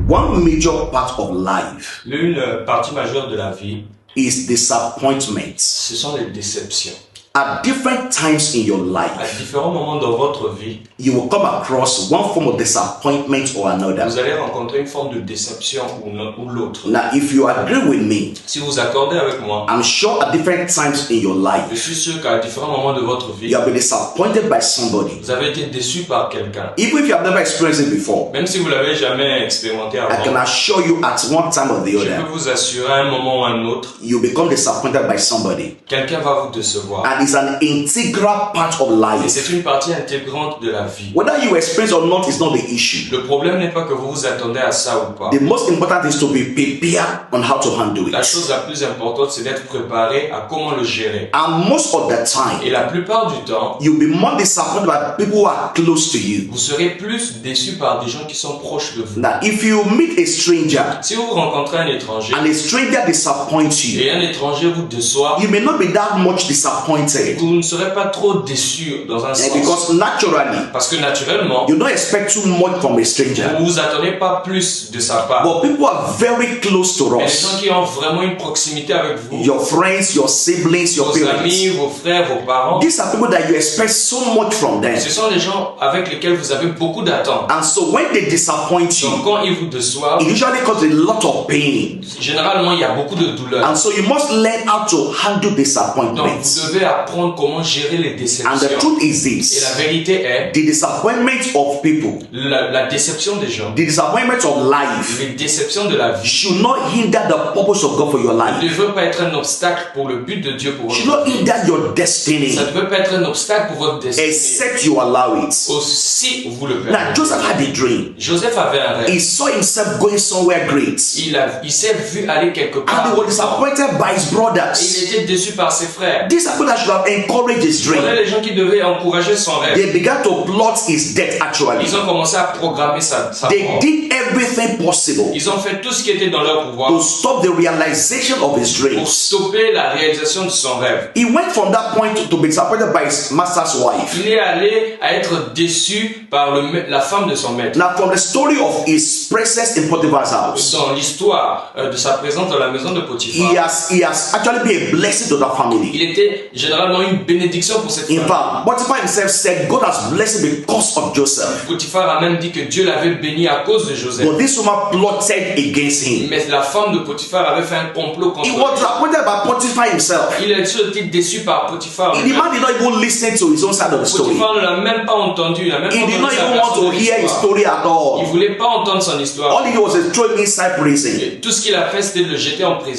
One major part of life Une partie majeure de la vie, is disappointments. ce sont les déceptions. At different times in your À life, différents moments dans votre vie, you will come across one form of disappointment or another. vous allez rencontrer une forme de déception ou l'autre. Now, if you agree with me, Si vous accordez avec moi, I'm sure at different times in your je life, suis sûr qu'à différents moments de votre vie, you have been disappointed by somebody. vous avez été déçu par quelqu'un. Even if you have never experienced it before, Même si vous l'avez jamais expérimenté I can avant, assure you at one time or the je other, peux vous assurer à un moment ou à un autre, you become disappointed by somebody. quelqu'un va vous décevoir. And it's an integral part of Et life. c'est une partie intégrante de la vie. Whether you experience or not is not the issue. Le problème n'est pas que vous vous attendez à ça ou pas. The most important is to be prepared on how to handle La it. chose la plus importante, c'est d'être préparé à comment le gérer. And most of the Et time, la plupart du temps, you'll be more disappointed by people who are close to you. vous serez plus déçu par des gens qui sont proches de vous. Now, if you meet a stranger Si vous rencontrez un étranger and a stranger disappoints you, et un étranger vous déçoit, you may not be that much disappointed. vous ne serez pas trop déçu dans un And sens. because naturally, Parce que naturellement, you don't expect too much from a stranger. vous ne vous attendez pas plus de sa part. But people are very close to Mais les us. gens qui ont vraiment une proximité avec vous, Your friends, your siblings, your vos amis, parents. vos frères, vos parents, These are people that you expect so much from them. ce sont les gens avec lesquels vous avez beaucoup d'attentes. And so when they disappoint Donc you, quand ils vous déçoivent, it usually causes a lot of pain. généralement il y a beaucoup de douleur. And so you must learn how to handle Donc disappointments. vous devez apprendre comment gérer les And the déceptions. truth is Et la this, vérité est, the disappointment of people, la déception des gens, the disappointment of life les déceptions de la vie, should not hinder the purpose of God for your ne life. devraient pas être un obstacle pour le but de Dieu pour Should votre not vie. hinder your destiny, Ça ne peut pas être un obstacle pour votre destinée, except you allow it. si vous le Now, permettez. Joseph had a dream. Joseph avait un rêve. He saw himself going somewhere great. Il s'est vu aller quelque And part. he was disappointed by his Et brothers. il était déçu par ses frères. These are people that should have encouraged his Voilà dream. les gens qui devaient encourager son rêve. They began to plot his death actually. Ils ont commencé à programmer sa They mort. did everything possible Ils ont fait tout ce qui était dans leur pouvoir to stop the realization of his pour dreams. stopper la réalisation de son rêve. He went from that point to be disappointed by his master's wife. Il est allé à être déçu par la femme de son maître. Now, from the story of his presence in Potiphar's house, Dans l'histoire de sa présence dans la maison de Potiphar, he has actually been a blessing to that family. il était généralement une bénédiction pour cette In famille. fact, Potiphar himself said God has blessed him because of Joseph. Potiphar a même dit que Dieu l'avait béni à cause de Joseph. But this woman plotted against him. Mais la femme de Potiphar avait fait un complot contre He lui. was disappointed by Potiphar himself. Il a été déçu par Potiphar. The man did not even listen to his own side of the story. Potiphar ne l'a même pas entendu. Il n'a même pas He did not entendu sa even want version to de hear his l'histoire. story at Il all. voulait pas entendre son histoire. All he did was to throw him inside prison. Et tout ce qu'il a fait, c'était de le jeter en prison.